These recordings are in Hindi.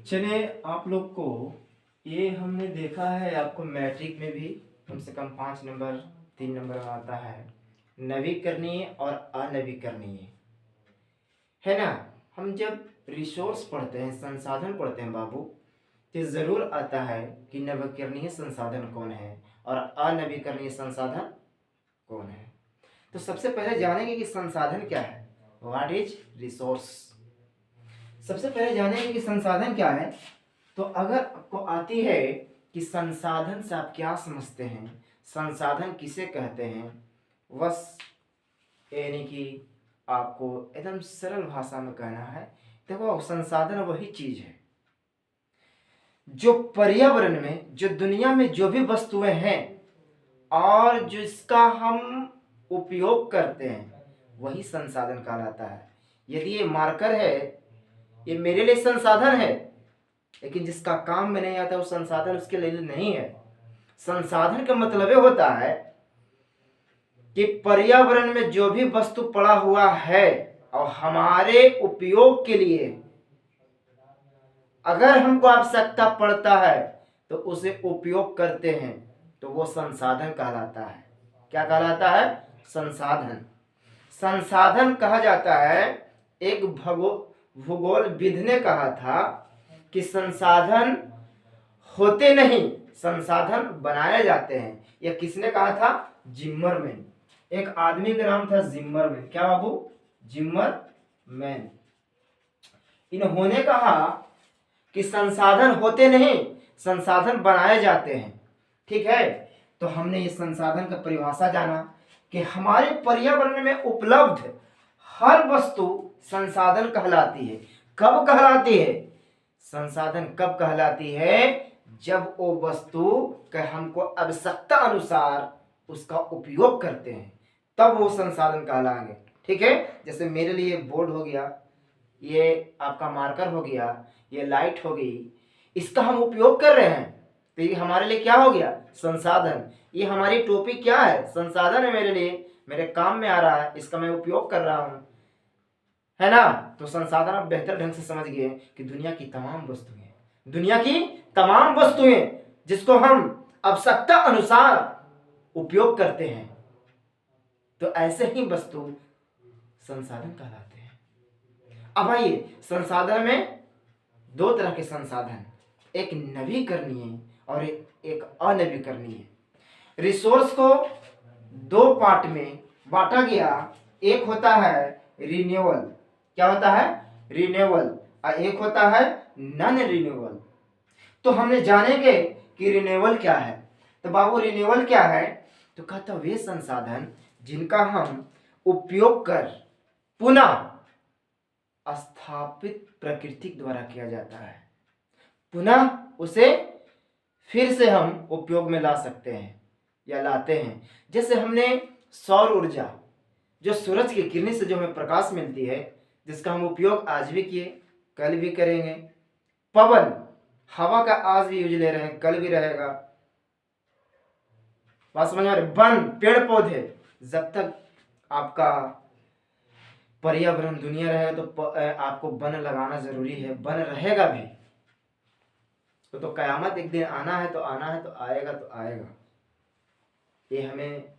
चलिए आप लोग को ये हमने देखा है, आपको मैट्रिक में भी कम से कम 5 नंबर 3 नंबर आता है, नवीकरणीय और अनवीकरणीय, है ना। हम जब रिसोर्स पढ़ते हैं, संसाधन पढ़ते हैं बाबू, तो ज़रूर आता है कि नवीकरणीय संसाधन कौन है और अनवीकरणीय संसाधन कौन है। तो सबसे पहले जानेंगे कि संसाधन क्या है, व्हाट इज रिसोर्स। सबसे पहले जानेंगे कि संसाधन क्या है। तो अगर आपको आती है कि संसाधन से आप क्या समझते हैं, संसाधन किसे कहते हैं, बस यानी कि आपको एकदम सरल भाषा में कहना है। देखो, संसाधन वही चीज है जो पर्यावरण में, जो दुनिया में जो भी वस्तुएं हैं और जिसका हम उपयोग करते हैं, वही संसाधन कहलाता है। यदि ये मार्कर है, ये मेरे लिए संसाधन है, लेकिन जिसका काम में नहीं आता वो संसाधन उसके लिए नहीं है। संसाधन का मतलब ये होता है कि पर्यावरण में जो भी वस्तु पड़ा हुआ है और हमारे उपयोग के लिए अगर हमको आवश्यकता पड़ता है तो उसे उपयोग करते हैं, तो वो संसाधन कहलाता है। क्या कहलाता है? संसाधन। संसाधन कहा जाता है, एक भूगोलविद ने कहा था कि संसाधन होते नहीं, संसाधन बनाए जाते हैं। यह किसने कहा था? जिम्मरमैन। एक आदमी का नाम था जिम्मरमैन। क्या बाबू? जिम्मरमैन। इन्होंने कहा कि संसाधन होते नहीं, संसाधन बनाए जाते हैं। ठीक है, तो हमने इस संसाधन का परिभाषा जाना कि हमारे पर्यावरण में उपलब्ध हर वस्तु संसाधन कहलाती है। कब कहलाती है? संसाधन कब कहलाती है? जब वो वस्तु का हमको आवश्यकता अनुसार उसका उपयोग करते हैं, तब वो संसाधन कहलाएंगे। ठीक है, जैसे मेरे लिए बोर्ड हो गया, ये आपका मार्कर हो गया, ये लाइट हो गई, इसका हम उपयोग कर रहे हैं तो ये हमारे लिए क्या हो गया? संसाधन। ये हमारी टोपी क्या है? संसाधन है मेरे लिए, मेरे काम में आ रहा है, इसका मैं उपयोग कर रहा हूं, है ना। तो संसाधन आप बेहतर ढंग से समझ गए कि दुनिया की तमाम वस्तुएं, दुनिया की तमाम वस्तुएं जिसको हम आवश्यकता अनुसार उपयोग करते हैं, तो ऐसे ही वस्तु संसाधन कहलाते हैं। अब आइए, संसाधन में दो तरह के संसाधन, एक नवीकरणीय और एक अनवीकरणीय। रिसोर्स को दो पार्ट में बांटा गया। एक होता है रिन्यूएबल। क्या होता है? रिन्यूएबल। और एक होता है नॉन रिन्यूएबल। तो हमने जानेंगे कि रिन्यूएबल क्या है। तो बाबू, रिन्यूएबल क्या है? तो कहता वे संसाधन जिनका हम उपयोग कर पुनः स्थापित प्रकृति द्वारा किया जाता है, पुनः उसे फिर से हम उपयोग में ला सकते हैं या लाते हैं। जैसे हमने सौर ऊर्जा, जो सूरज की किरणें से जो हमें प्रकाश मिलती है, जिसका हम उपयोग आज भी किए, कल भी करेंगे। पवन, हवा का आज भी यूज ले रहे हैं, कल भी रहेगा। बात समझ में? वन, पेड़ पौधे, जब तक आपका पर्यावरण दुनिया रहेगा तो आपको वन लगाना जरूरी है, वन रहेगा भी। तो कयामत एक दिन आना है तो आना है, तो आएगा तो आएगा। ये हमें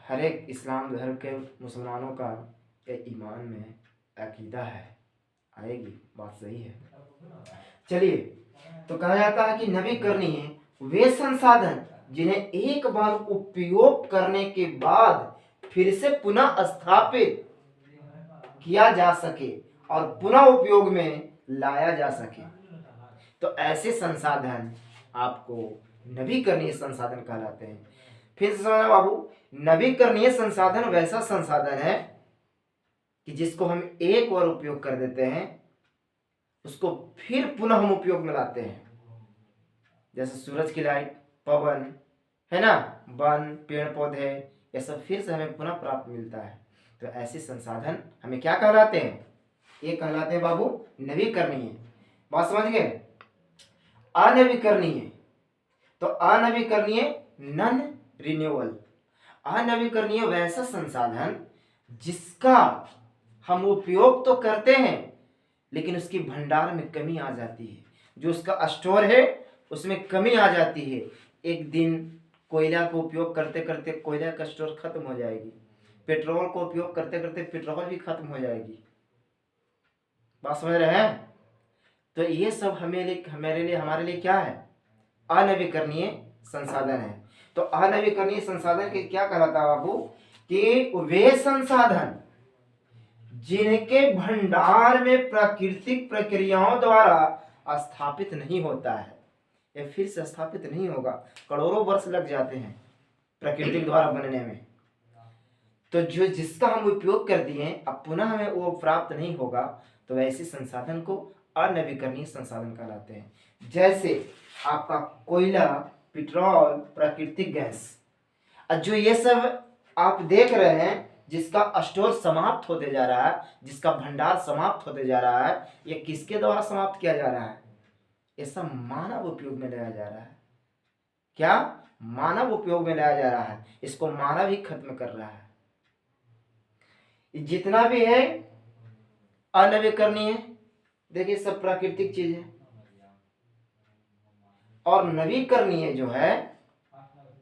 हर एक इस्लाम धर्म के मुसलमानों का ईमान में अकीदा है, आएगी, बात सही है। चलिए, तो कहा जाता है कि नवीकरणीय वे संसाधन जिन्हें एक बार उपयोग करने के बाद फिर से पुनः स्थापित किया जा सके और पुनः उपयोग में लाया जा सके, तो ऐसे संसाधन आपको नवीकरणीय संसाधन कहलाते हैं। फिर से समझना बाबू, नवीकरणीय संसाधन वैसा संसाधन है कि जिसको हम एक बार उपयोग कर देते हैं, उसको फिर पुनः हम उपयोग में लाते हैं। जैसे सूरज की लाइट, पवन, है ना, वन, पेड़ पौधे, ये सब फिर से हमें पुनः प्राप्त मिलता है। तो ऐसे संसाधन हमें क्या कहलाते हैं? ये कहलाते हैं बाबू नवीकरणीय। बात समझ गए? अनवीकरणीय, तो अनवीकरणीय नॉन रिन्यूएबल। अनवीकरणीय वैसा संसाधन जिसका हम उपयोग तो करते हैं, लेकिन उसकी भंडार में कमी आ जाती है, जो उसका स्टोर है उसमें कमी आ जाती है। एक दिन कोयला को उपयोग करते करते कोयला का स्टोर खत्म हो जाएगी, पेट्रोल को उपयोग करते करते पेट्रोल भी खत्म हो जाएगी। बात समझ रहे हैं? तो ये सब हमारे लिए क्या है? अनवीकरणीय संसाधन है। तो अनवीकरणीय संसाधन के क्या कहलाता है बाबू? कि वे संसाधन जिनके भंडार में प्राकृतिक प्रक्रियाओं द्वारा स्थापित नहीं होता है, या फिर से स्थापित नहीं होगा, करोड़ों वर्ष लग जाते हैं प्रकृति द्वारा बनने में। तो जो जिसका हम उपयोग कर दिए अब पुनः हमें वो प्राप्त नहीं होगा, तो वैसे संसाधन को अनवीकरणीय संसाधन कहलाते हैं। जैसे आपका कोयला, पेट्रोल, प्राकृतिक गैस, जो ये सब आप देख रहे हैं जिसका स्टोर समाप्त होते जा रहा है, जिसका भंडार समाप्त होते जा रहा है, ये किसके द्वारा समाप्त किया जा रहा है? ये सब मानव उपयोग में लाया जा रहा है। क्या? मानव उपयोग में लाया जा रहा है। इसको मानव ही खत्म कर रहा है। जितना भी है अनवीकरणीय, देखिए सब प्राकृतिक चीज है, और नवीकरणीय जो है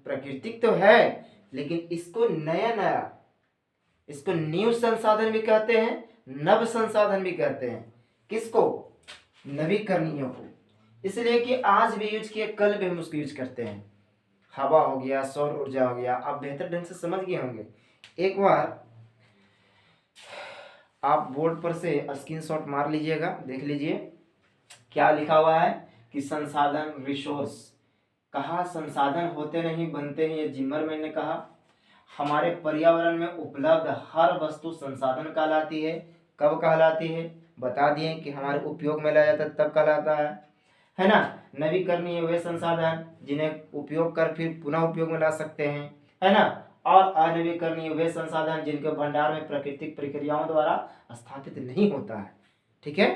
प्राकृतिक तो है, लेकिन इसको नया इसको न्यू संसाधन भी कहते हैं, नव संसाधन भी कहते हैं। किसको? नवीकरणीय को। इसलिए कि आज भी यूज किए, कल भी हम उसको यूज करते हैं। हवा हो गया, सौर ऊर्जा हो गया, आप बेहतर ढंग से समझ गए होंगे। एक बार आप बोर्ड पर से स्क्रीनशॉट मार लीजिएगा, देख लीजिए क्या लिखा हुआ है कि संसाधन, रिसोर्स। कहा संसाधन होते नहीं बनते हैं, ये जिमरमैन ने कहा। हमारे पर्यावरण में उपलब्ध हर वस्तु संसाधन कहलाती है। कब कहलाती है? बता दिए कि हमारे उपयोग में लाया जाता है तब कहलाता है ना। नवीकरणीय वे संसाधन जिन्हें उपयोग कर फिर पुनः उपयोग में ला सकते हैं, है ना। और अनवीकरणीय वे संसाधन जिनके भंडार में प्राकृतिक प्रक्रियाओं द्वारा स्थापित नहीं होता है। ठीक है।